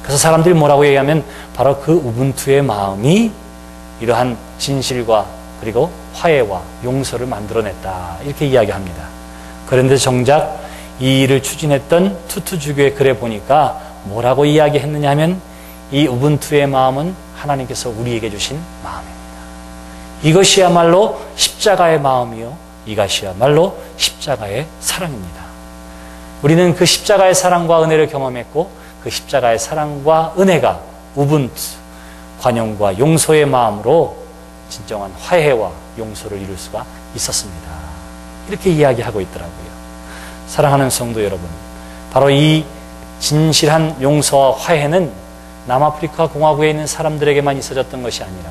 그래서 사람들이 뭐라고 얘기하면 바로 그 우분투의 마음이 이러한 진실과 그리고 화해와 용서를 만들어냈다, 이렇게 이야기합니다. 그런데 정작 이 일을 추진했던 투투주교의 글에 보니까 뭐라고 이야기했느냐 하면 이 우분투의 마음은 하나님께서 우리에게 주신 마음입니다. 이것이야말로 십자가의 마음이요, 이것이야말로 십자가의 사랑입니다. 우리는 그 십자가의 사랑과 은혜를 경험했고 그 십자가의 사랑과 은혜가 우분투, 관용과 용서의 마음으로 진정한 화해와 용서를 이룰 수가 있었습니다. 이렇게 이야기하고 있더라고요. 사랑하는 성도 여러분, 바로 이 진실한 용서와 화해는 남아프리카 공화국에 있는 사람들에게만 있어졌던 것이 아니라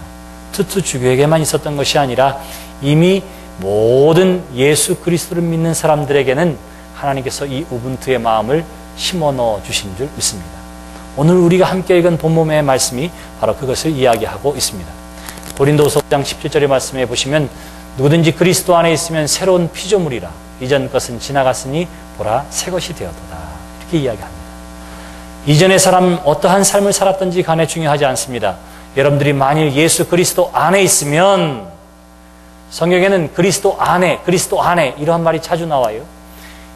투투주교에게만 있었던 것이 아니라 이미 모든 예수 그리스도를 믿는 사람들에게는 하나님께서 이 우분투의 마음을 심어 넣어 주신 줄 믿습니다. 오늘 우리가 함께 읽은 본문의 말씀이 바로 그것을 이야기하고 있습니다. 고린도후서 5장 17절의 말씀에 보시면 누구든지 그리스도 안에 있으면 새로운 피조물이라 이전 것은 지나갔으니 보라 새 것이 되었도다, 이렇게 이야기합니다. 이전의 사람 어떠한 삶을 살았던지 간에 중요하지 않습니다. 여러분들이 만일 예수 그리스도 안에 있으면, 성경에는 그리스도 안에 이러한 말이 자주 나와요.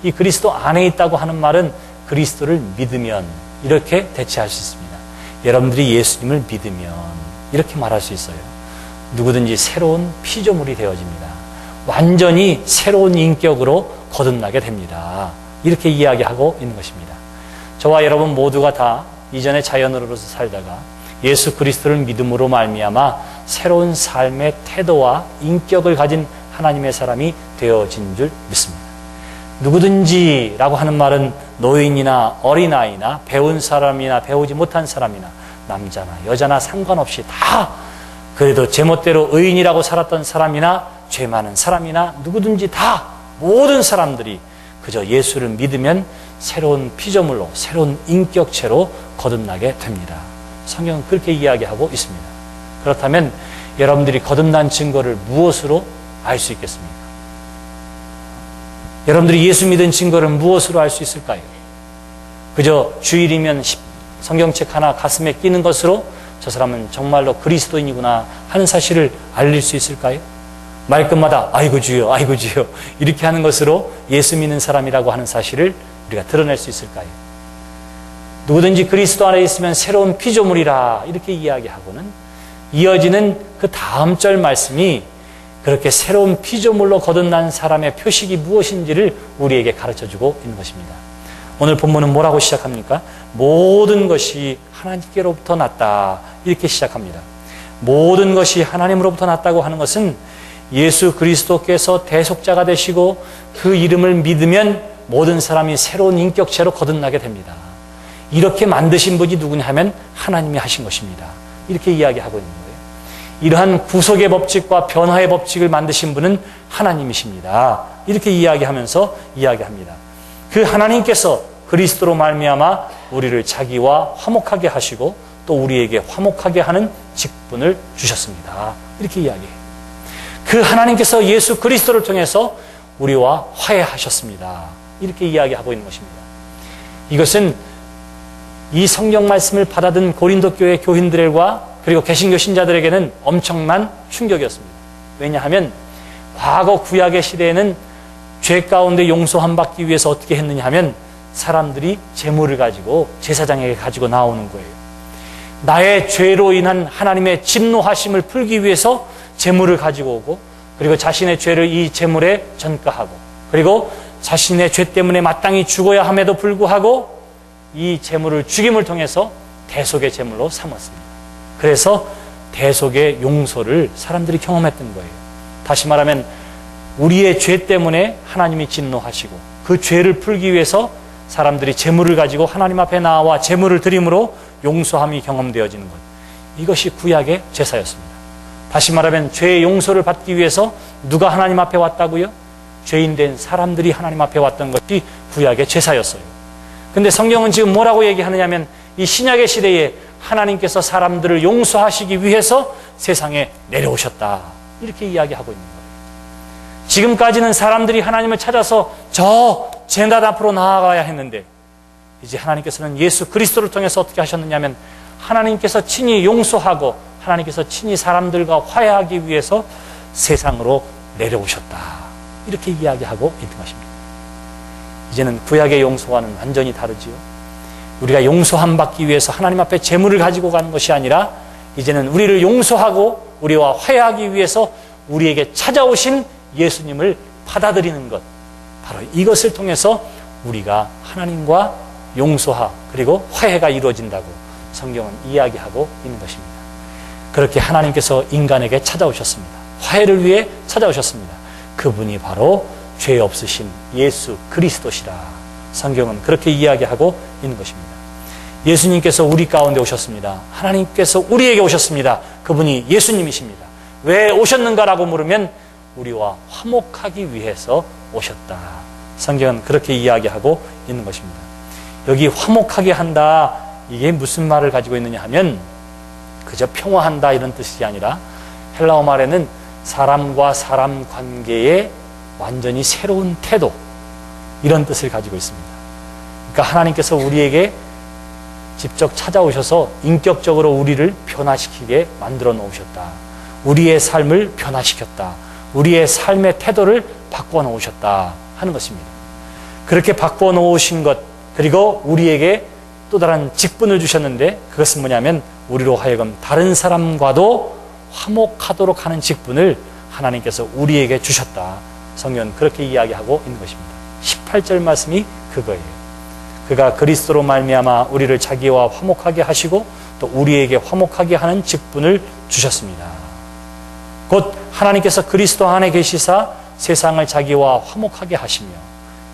이 그리스도 안에 있다고 하는 말은 그리스도를 믿으면 이렇게 대체할 수 있습니다. 여러분들이 예수님을 믿으면 이렇게 말할 수 있어요. 누구든지 새로운 피조물이 되어집니다. 완전히 새로운 인격으로 거듭나게 됩니다. 이렇게 이야기하고 있는 것입니다. 저와 여러분 모두가 다 이전의 자연으로서 살다가 예수 그리스도를 믿음으로 말미암아 새로운 삶의 태도와 인격을 가진 하나님의 사람이 되어진 줄 믿습니다. 누구든지 라고 하는 말은 노인이나 어린아이나 배운 사람이나 배우지 못한 사람이나 남자나 여자나 상관없이 다 그래도 제멋대로 의인이라고 살았던 사람이나 죄 많은 사람이나 누구든지 다 모든 사람들이 그저 예수를 믿으면 새로운 피조물로 새로운 인격체로 거듭나게 됩니다. 성경은 그렇게 이야기하고 있습니다. 그렇다면 여러분들이 거듭난 증거를 무엇으로 알 수 있겠습니까? 여러분들이 예수 믿은 증거를 무엇으로 알 수 있을까요? 그저 주일이면 성경책 하나 가슴에 끼는 것으로 저 사람은 정말로 그리스도인이구나 하는 사실을 알릴 수 있을까요? 말끝마다 아이고 주여 이렇게 하는 것으로 예수 믿는 사람이라고 하는 사실을 우리가 드러낼 수 있을까요? 누구든지 그리스도 안에 있으면 새로운 피조물이라 이렇게 이야기하고는 이어지는 그 다음 절 말씀이 그렇게 새로운 피조물로 거듭난 사람의 표식이 무엇인지를 우리에게 가르쳐주고 있는 것입니다. 오늘 본문은 뭐라고 시작합니까? 모든 것이 하나님께로부터 났다, 이렇게 시작합니다. 모든 것이 하나님으로부터 났다고 하는 것은 예수 그리스도께서 대속자가 되시고 그 이름을 믿으면 모든 사람이 새로운 인격체로 거듭나게 됩니다. 이렇게 만드신 분이 누구냐 하면 하나님이 하신 것입니다. 이렇게 이야기하고 있는 거예요. 이러한 구속의 법칙과 변화의 법칙을 만드신 분은 하나님이십니다. 이렇게 이야기하면서 이야기합니다. 그 하나님께서 그리스도로 말미암아 우리를 자기와 화목하게 하시고 또 우리에게 화목하게 하는 직분을 주셨습니다. 이렇게 이야기해요. 그 하나님께서 예수 그리스도를 통해서 우리와 화해하셨습니다. 이렇게 이야기하고 있는 것입니다. 이것은 이 성경 말씀을 받아든 고린도 교회 교인들과 그리고 개신교 신자들에게는 엄청난 충격이었습니다. 왜냐하면 과거 구약의 시대에는 죄 가운데 용서함 받기 위해서 어떻게 했느냐 하면 사람들이 제물을 가지고 제사장에게 가지고 나오는 거예요. 나의 죄로 인한 하나님의 진노하심을 풀기 위해서 제물을 가지고 오고 그리고 자신의 죄를 이 제물에 전가하고 그리고 자신의 죄 때문에 마땅히 죽어야 함에도 불구하고 이 제물을 죽임을 통해서 대속의 제물로 삼았습니다. 그래서 대속의 용서를 사람들이 경험했던 거예요. 다시 말하면 우리의 죄 때문에 하나님이 진노하시고 그 죄를 풀기 위해서 사람들이 제물을 가지고 하나님 앞에 나와 제물을 드림으로 용서함이 경험되어지는 것. 이것이 구약의 제사였습니다. 다시 말하면 죄의 용서를 받기 위해서 누가 하나님 앞에 왔다고요? 죄인된 사람들이 하나님 앞에 왔던 것이 구약의 제사였어요. 근데 성경은 지금 뭐라고 얘기하느냐면 이 신약의 시대에 하나님께서 사람들을 용서하시기 위해서 세상에 내려오셨다. 이렇게 이야기하고 있는 거예요. 지금까지는 사람들이 하나님을 찾아서 저 재단 앞으로 나아가야 했는데 이제 하나님께서는 예수 그리스도를 통해서 어떻게 하셨느냐 하면 하나님께서 친히 용서하고 하나님께서 친히 사람들과 화해하기 위해서 세상으로 내려오셨다. 이렇게 이야기하고 있는 것입니다. 이제는 구약의 용서와는 완전히 다르지요. 우리가 용서함 받기 위해서 하나님 앞에 제물을 가지고 가는 것이 아니라 이제는 우리를 용서하고 우리와 화해하기 위해서 우리에게 찾아오신 예수님을 받아들이는 것, 바로 이것을 통해서 우리가 하나님과 용서하 그리고 화해가 이루어진다고 성경은 이야기하고 있는 것입니다. 그렇게 하나님께서 인간에게 찾아오셨습니다. 화해를 위해 찾아오셨습니다. 그분이 바로 죄 없으신 예수 그리스도시라. 성경은 그렇게 이야기하고 있는 것입니다. 예수님께서 우리 가운데 오셨습니다. 하나님께서 우리에게 오셨습니다. 그분이 예수님이십니다. 왜 오셨는가라고 물으면 우리와 화목하기 위해서 오셨다. 성경은 그렇게 이야기하고 있는 것입니다. 여기 화목하게 한다, 이게 무슨 말을 가지고 있느냐 하면 그저 평화한다 이런 뜻이 아니라 헬라어 말에는 사람과 사람 관계의 완전히 새로운 태도, 이런 뜻을 가지고 있습니다. 그러니까 하나님께서 우리에게 직접 찾아오셔서 인격적으로 우리를 변화시키게 만들어 놓으셨다. 우리의 삶을 변화시켰다. 우리의 삶의 태도를 바꿔 놓으셨다 하는 것입니다. 그렇게 바꿔 놓으신 것, 그리고 우리에게 또 다른 직분을 주셨는데 그것은 뭐냐면 우리로 하여금 다른 사람과도 화목하도록 하는 직분을 하나님께서 우리에게 주셨다. 성경은 그렇게 이야기하고 있는 것입니다. 18절 말씀이 그거예요. 그가 그리스도로 말미암아 우리를 자기와 화목하게 하시고 또 우리에게 화목하게 하는 직분을 주셨습니다. 곧 하나님께서 그리스도 안에 계시사 세상을 자기와 화목하게 하시며,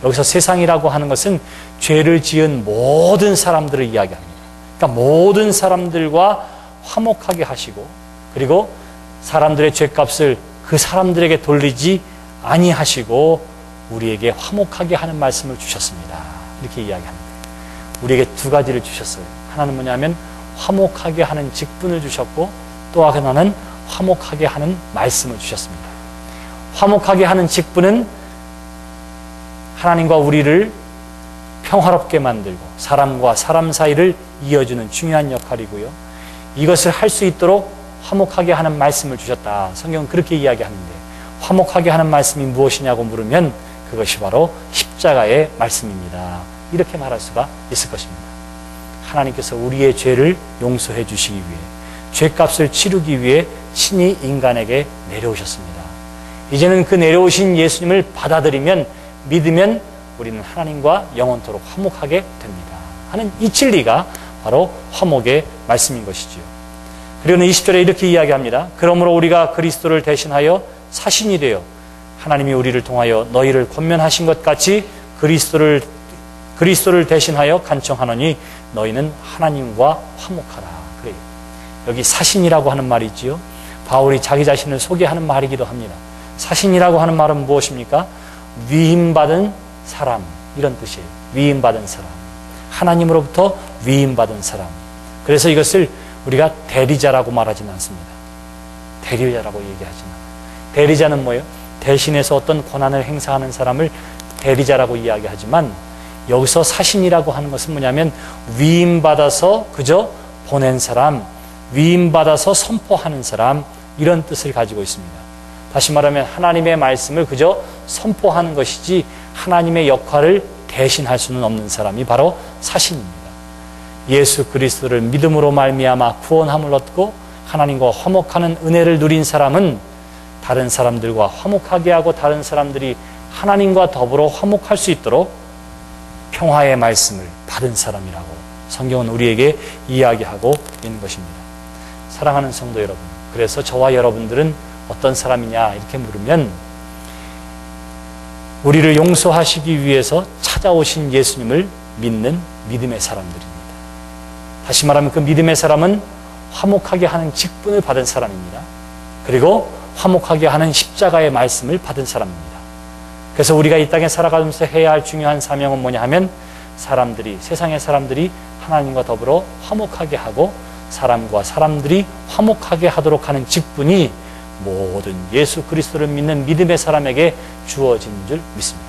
여기서 세상이라고 하는 것은 죄를 지은 모든 사람들을 이야기합니다. 그러니까 모든 사람들과 화목하게 하시고, 그리고 사람들의 죄값을 그 사람들에게 돌리지 아니하시고 우리에게 화목하게 하는 말씀을 주셨습니다. 이렇게 이야기합니다. 우리에게 두 가지를 주셨어요. 하나는 뭐냐면 화목하게 하는 직분을 주셨고, 또 하나는 화목하게 하는 말씀을 주셨습니다. 화목하게 하는 직분은 하나님과 우리를 평화롭게 만들고 사람과 사람 사이를 이어주는 중요한 역할이고요. 이것을 할 수 있도록 화목하게 하는 말씀을 주셨다. 성경은 그렇게 이야기하는데, 화목하게 하는 말씀이 무엇이냐고 물으면 그것이 바로 십자가의 말씀입니다. 이렇게 말할 수가 있을 것입니다. 하나님께서 우리의 죄를 용서해 주시기 위해, 죄값을 치르기 위해 친히 인간에게 내려오셨습니다. 이제는 그 내려오신 예수님을 받아들이면, 믿으면 우리는 하나님과 영원토록 화목하게 됩니다 하는 이 진리가 바로 화목의 말씀인 것이지요. 그리고는 20절에 이렇게 이야기합니다. 그러므로 우리가 그리스도를 대신하여 사신이 되어 하나님이 우리를 통하여 너희를 권면하신 것 같이 그리스도를 대신하여 간청하노니 너희는 하나님과 화목하라. 그래요. 여기 사신이라고 하는 말이 있지요. 바울이 자기 자신을 소개하는 말이기도 합니다. 사신이라고 하는 말은 무엇입니까? 위임받은 사람, 이런 뜻이에요. 위임받은 사람, 하나님으로부터 위임받은 사람. 그래서 이것을 우리가 대리자라고 말하지는 않습니다. 대리자라고 얘기하지는 않아요. 대리자는 뭐예요? 대신해서 어떤 권한을 행사하는 사람을 대리자라고 이야기하지만, 여기서 사신이라고 하는 것은 뭐냐면 위임받아서 그저 보낸 사람, 위임받아서 선포하는 사람, 이런 뜻을 가지고 있습니다. 다시 말하면 하나님의 말씀을 그저 선포하는 것이지 하나님의 역할을 대신할 수는 없는 사람이 바로 사신입니다. 예수 그리스도를 믿음으로 말미암아 구원함을 얻고 하나님과 화목하는 은혜를 누린 사람은 다른 사람들과 화목하게 하고 다른 사람들이 하나님과 더불어 화목할 수 있도록 평화의 말씀을 받은 사람이라고 성경은 우리에게 이야기하고 있는 것입니다. 사랑하는 성도 여러분, 그래서 저와 여러분들은 어떤 사람이냐 이렇게 물으면 우리를 용서하시기 위해서 찾아오신 예수님을 믿는 믿음의 사람들입니다. 다시 말하면 그 믿음의 사람은 화목하게 하는 직분을 받은 사람입니다. 그리고 화목하게 하는 십자가의 말씀을 받은 사람입니다. 그래서 우리가 이 땅에 살아가면서 해야 할 중요한 사명은 뭐냐 하면 세상의 사람들이 하나님과 더불어 화목하게 하고 사람과 사람들이 화목하게 하도록 하는 직분이 모든 예수 그리스도를 믿는 믿음의 사람에게 주어진 줄 믿습니다.